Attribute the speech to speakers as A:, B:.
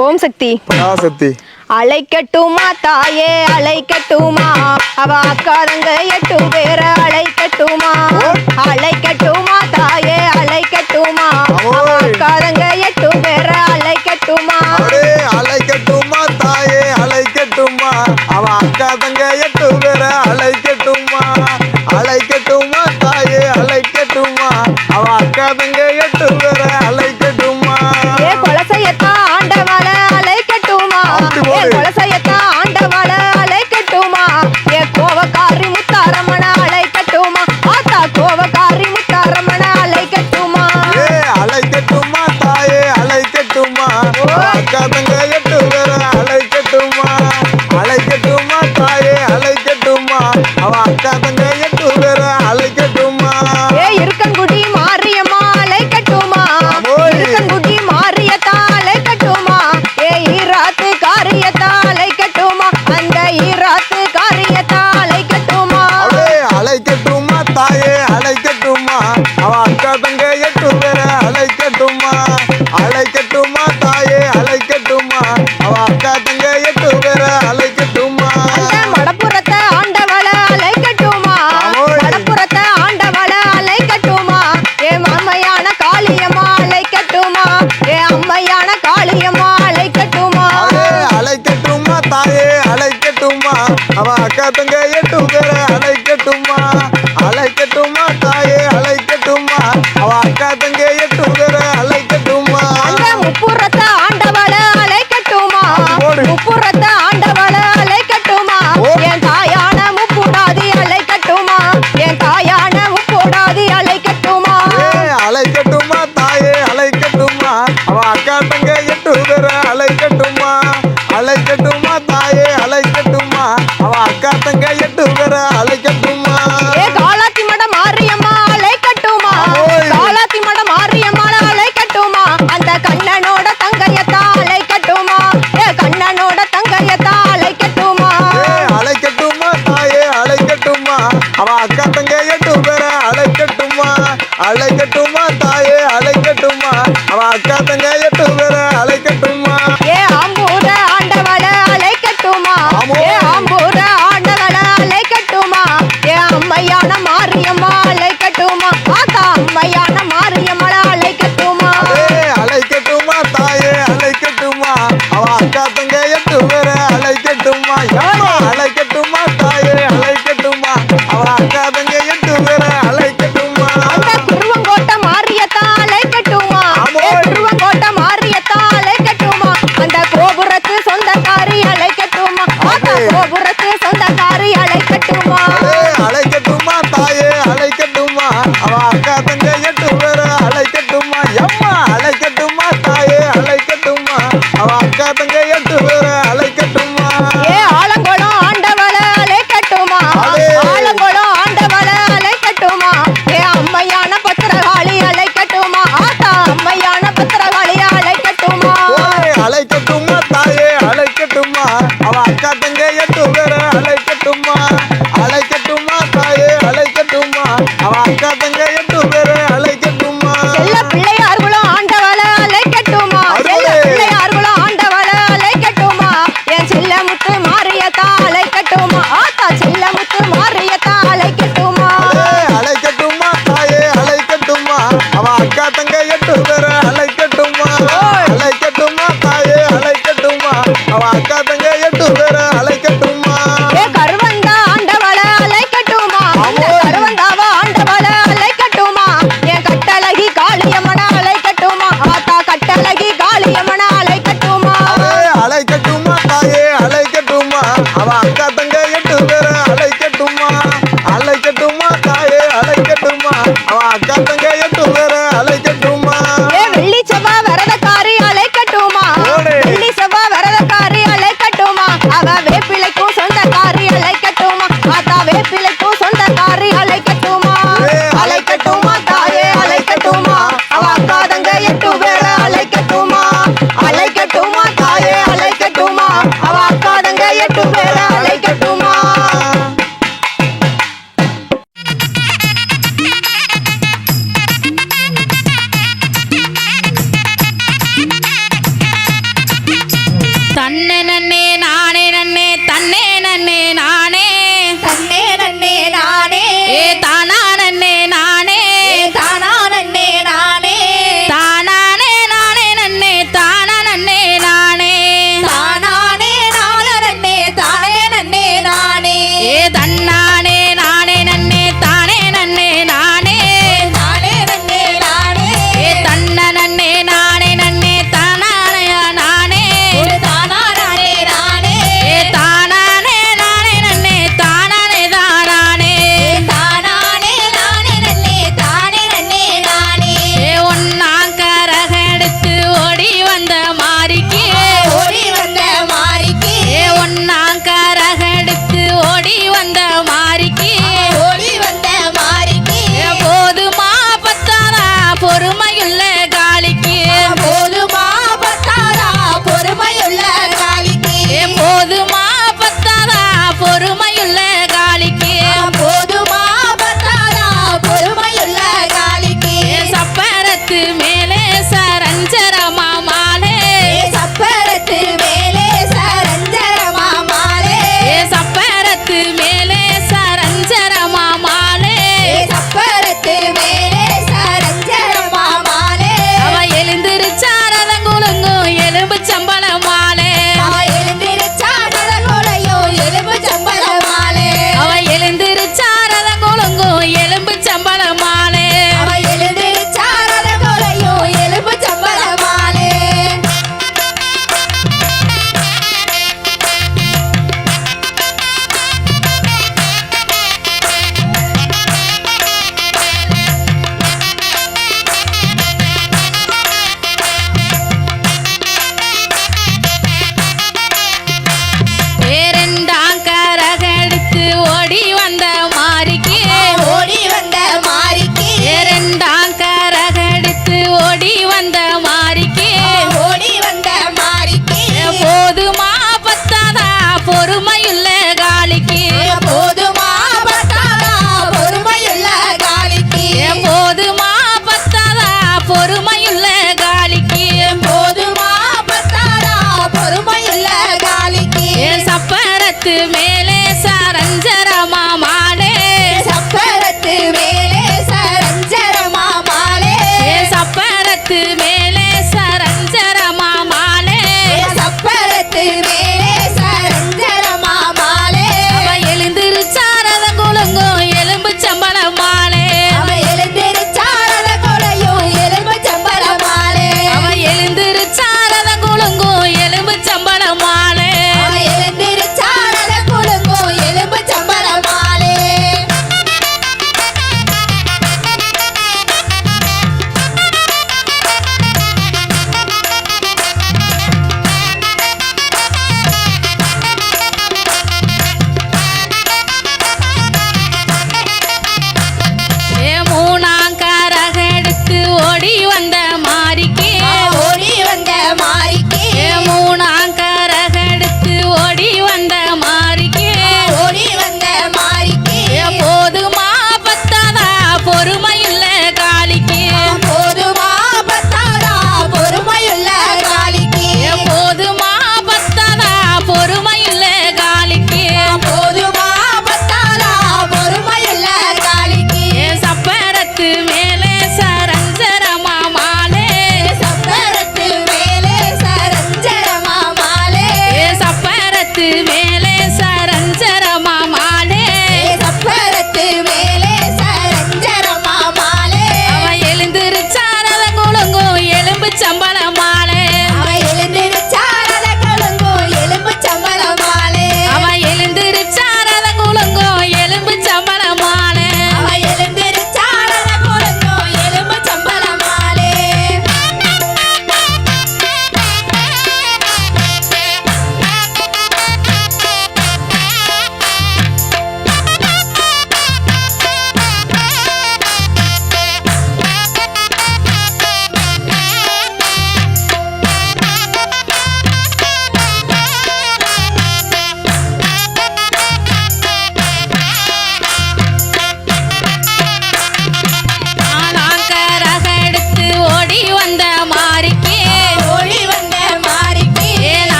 A: ஓம் சக்தி.
B: சக்தி.
A: அழைக்கட்டுமா தாயே அழைக்கட்டுமா, அவ அக்காரங்க 8 பேர அழைக்கட்டுமா. அழைக்கட்டுமா தாயே அழைக்கட்டுமா, அவ அக்காரங்க 8 பேர அழைக்கட்டுமா.
B: அழைக்கட்டுமா தாயே அழைக்கட்டுமா, அவ அக்கா தங்க 8 பேர அழைக்கட்டுமா. அழைக்கட்டுமா தாயே அழைக்கட்டுமா, அவ அக்கா தங்க 8 பேர அழைக்கட்டுமா.
A: ஏ கொலசையத்தா ஆண்டவள அழைக்கட்டுமா, ஏ கொலசையத்தா ஆண்டவள அழைக்கட்டுமா. ஏ கோவக்காரி முத்தாரம்மன அழைக்கட்டுமா, ஆத்தா கோவக்காரி முத்தாரம்மன அழைக்கட்டுமா.
B: ஏ அழைக்கட்டுமா தாயே அழைக்கட்டுமா, அக்கா தங்க 8 பேர அழைக்கட்டுமா. அழைக்கட்டுமா தாயே அழைக்கட்டுமா, அவ அக்கா தங்க 8 பேர அழைக்கட்டுமா.
A: ஏ இருக்கங்குடி மாரியம்மா அழைக்கட்டுமா, இருக்கங்குடி மாரியத்தா அழைக்கட்டுமா. ஏ ஈராத்து காரியத்தா அழைக்கட்டுமா, அந்த ஈராத்து காரியத்தா அழைக்கட்டுமா.
B: அழைக்கட்டுமா தாயே அழைக்கட்டுமா, அவ அக்கா தங்க 8 பேர அழைக்கட்டுமா. அழைக்கட்டுமா தாயே அழைக்கட்டுமா, அவ அக்கா தங்க 8 பேர அழைக்கட்டுமா.
A: மடப்புறத்தை ஆண்டவள அழைக்கட்டுமா, மடப்புறத்தை ஆண்டவள அழைக்கட்டுமா. ஏ அம்மையான காளியம்மா அழைக்கட்டுமா, ஏ அம்மையான காளியம்மா அழைக்கட்டுமா.
B: அழைக்கட்டுமா தாயே அழைக்கட்டுமா, அவ அக்கா தங்க 8 பேர அழைக்கட்டுமா. அழைக்கட்டுமா தாயே அழைக்கட்டுமா, அவ அக்கா தங்க 8 பேர அழைக்கட்டுமா.
A: முப்புறத்தை ஆண்டவள அழைக்கட்டுமா, முப்புறத்தை ஆண்டவள அழைக்கட்டுமா. என் தாயான முப்புடாதி அழைக்கட்டுமா, என் தாயான முப்புடாதி அழைக்கட்டுமா.
B: அழைக்கட்டுமா தாயே அழைக்கட்டுமா, அவ அக்கா தங்க 8 பேர அழைக்கட்டுமா. அழைக்கட்டுமா தாயே அழைக்கட்டுமா, அவ அக்கா தங்க 8 பேர அழைக்கட்டுமா.
A: ஏ காலாத்தி மட மாரியம்மா அழைக்கட்டுமா, காலாத்தி மட மாரியம்மாள அழைக்கட்டுமா. அந்த கண்ணனோட தங்கையத்தா அழைக்கட்டுமா, ஏ கண்ணனோட தங்கையத்தா அழைக்கட்டுமா.
B: அழைக்கட்டுமா தாயே அழைக்கட்டுமா, அவ அக்கா தங்க 8 பேர அழைக்கட்டுமா. அழைக்கட்டுமா தாயே அழைக்கட்டுமா, அவ அக்கா தங்க 8 பேர அழைக்கட்டுமா.
A: ஏ ஆம்பூர ஆண்டவள அழைக்கட்டுமா, ஏ ஆம்பூர ஆண்டவள அழைக்கட்டுமா. ஏ அம்மையான மாரியம்மா அழைக்கட்டுமா, ஆத்தா அம்மையான மாரியம்மள அழைக்கட்டுமா.
B: அழைக்கட்டுமா தாயே அழைக்கட்டுமா, அவ அக்கா தங்க 8 பேர அழைக்கட்டுமா. அழைக்கட்டுமா தாயே அழைக்கட்டுமா, அவ அக்கா தங்க 8 பேர அழைக்கட்டுமா.
A: அந்த குருவங்கோட்டை மாரியத்தா அழைக்கட்டுமா, ஏ குருவங்கோட்டை மாரியத்தா அழைக்கட்டுமா. அந்த கோபுரத்து சொந்தக்காரி அழைக்கட்டுமா, ஆத்தா கோபுரத்து சொந்தக்காரி அழைக்கட்டுமா.
B: அழைக்கட்டுமா தாயே அழைக்கட்டுமா, அவ அக்கா தங்க 8 பேர அழைக்கட்டுமா. அழைக்கட்டுமா தாயே அழைக்கட்டுமா, அவ அக்கா தங்க 8 பேர அழைக்கட்டுமா.
A: ஏ ஆலங்குளம் ஆண்டவள அழைக்கட்டுமா, ஆலங்குளம் ஆண்டவள அழைக்கட்டுமா. ஏ அம்மையான பத்திரகாளி அழைக்கட்டுமா, ஆத்தா அம்மையான பத்திரகாளி அழைக்கட்டுமா.
B: அழைக்கட்டுமா தாயே அழைக்கட்டுமா, அவ அக்கா தங்க 8 பேர அழைக்கட்டுமா. அழைக்கட்டுமா தாயே அழைக்கட்டுமா, அவ அக்கா தங்க 8 பேர அழைக்கட்டுமா.
A: செல்ல பிள்ளையார்களும் ஆண்டவள அழைக்கட்டுமா, செல்ல பிள்ளையார்களும் ஆண்டவள அழைக்கட்டுமா. என் செல்ல முத்து மாரியத்தா அழைக்கட்டுமா, ஆத்தா செல்ல முத்து மாரியத்தா அழைக்கட்டுமா.
B: அழைக்கட்டுமா தாயே அழைக்கட்டுமா, அவ அக்கா தங்க 8 பேர அழைக்கட்டுமா. அழைக்கட்டுமா தாயே அழைக்கட்டுமா, அவ அக்கா தங்க 8 பேர